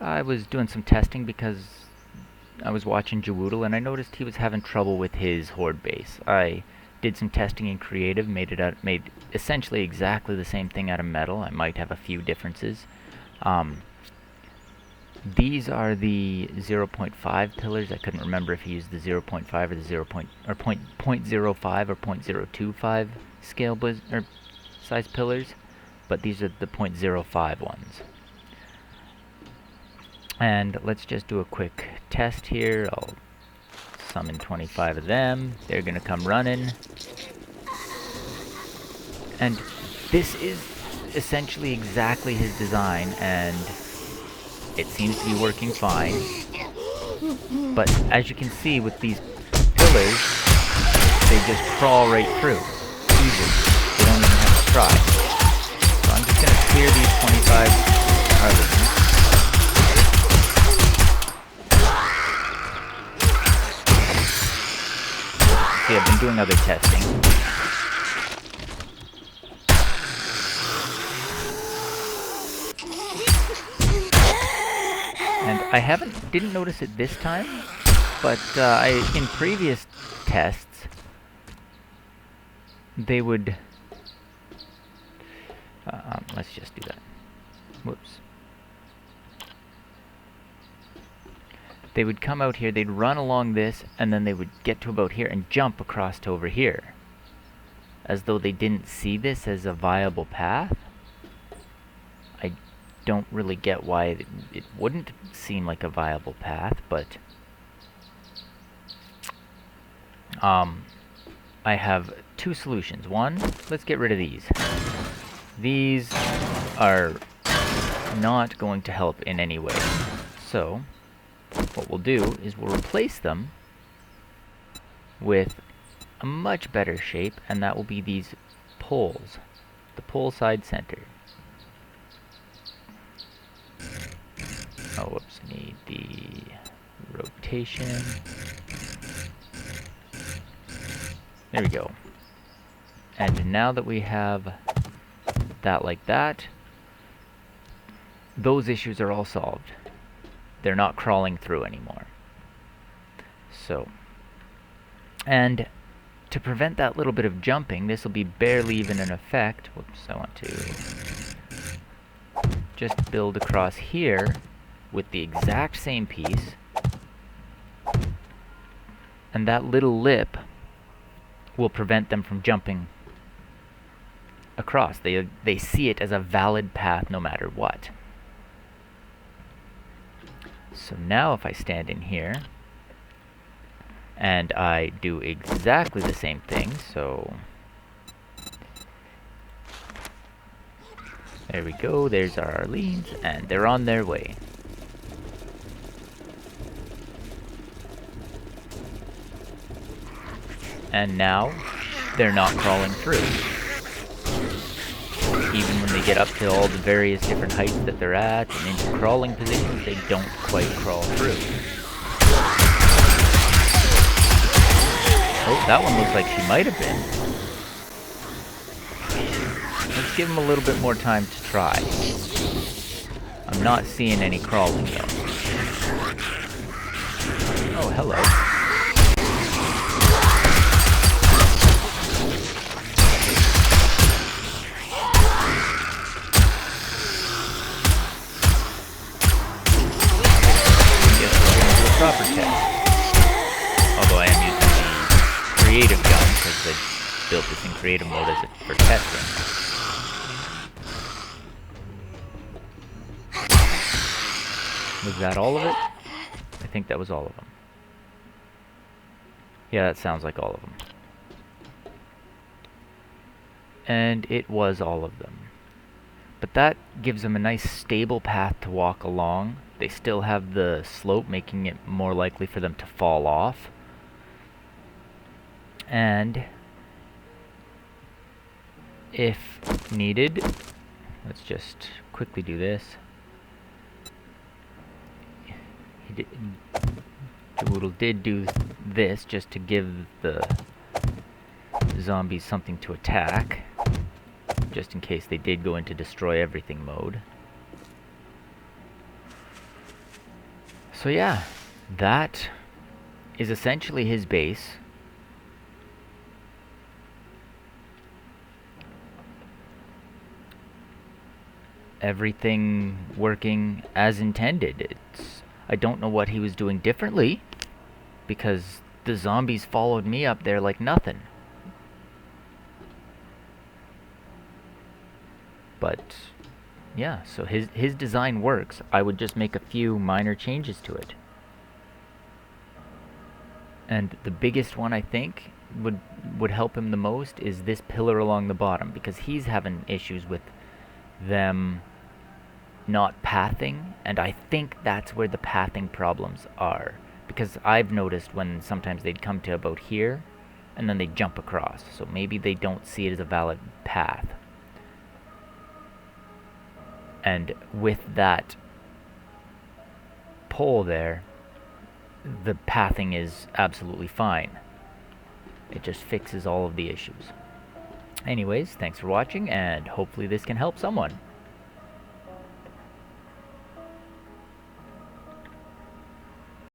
I was doing some testing because I was watching JaWoodle and I noticed he was having trouble with his horde base. I did some testing in creative, made essentially exactly the same thing out of metal. I might have a few differences. These are the 0.5 pillars. I couldn't remember if he used the 0.5 or the 0.05 or 0.025 scale or size pillars, but these are the 0.05 ones. And let's just do a quick test here. I'll summon 25 of them. They're gonna come running. And this is essentially exactly his design, and it seems to be working fine. But as you can see with these pillars, they just crawl right through. Easily. They don't even have to try. So I'm just gonna clear these 25 Arlequins. See, I've been doing other testing. And I didn't notice it this time, but in previous tests, they would, let's just do that. Whoops. They would come out here, they'd run along this, and then they would get to about here and jump across to over here. As though they didn't see this as a viable path. I don't really get why it wouldn't seem like a viable path, but I have two solutions. One, let's get rid of these. These are not going to help in any way. So what we'll do is we'll replace them with a much better shape, and that will be these poles, the pole side center. Oh, whoops, need the rotation. There we go. And now that we have that like that, those issues are all solved. They're not crawling through anymore. So, and to prevent that little bit of jumping, this will be barely even an effect. Whoops, I want to just build across here with the exact same piece. And that little lip will prevent them from jumping across. They see it as a valid path no matter what. So now if I stand in here and I do exactly the same thing, so there we go, there's our Arlenes, and they're on their way. And now they're not crawling through. Even when they get up to all the various different heights that they're at and into crawling positions, they don't quite crawl through. Oh, that one looks like she might have been. Let's give them a little bit more time to try. I'm not seeing any crawling though. Oh, hello. Proper test. Although I am using the creative gun because I built this in creative mode for testing. Was that all of it? I think that was all of them. Yeah, that sounds like all of them. And it was all of them. But that gives them a nice stable path to walk along. They still have the slope, making it more likely for them to fall off. And if needed, let's just quickly do this. JaWoodle did do this just to give the zombies something to attack, just in case they did go into destroy everything mode. So yeah, that is essentially his base. Everything working as intended. I don't know what he was doing differently, because the zombies followed me up there like nothing. But yeah, so his design works. I would just make a few minor changes to it. And the biggest one I think would help him the most is this pillar along the bottom, because he's having issues with them not pathing, and I think that's where the pathing problems are. Because I've noticed when sometimes they'd come to about here, and then they jump across. So maybe they don't see it as a valid path. And with that pole there, the pathing is absolutely fine. It just fixes all of the issues. Anyways, thanks for watching, and hopefully this can help someone.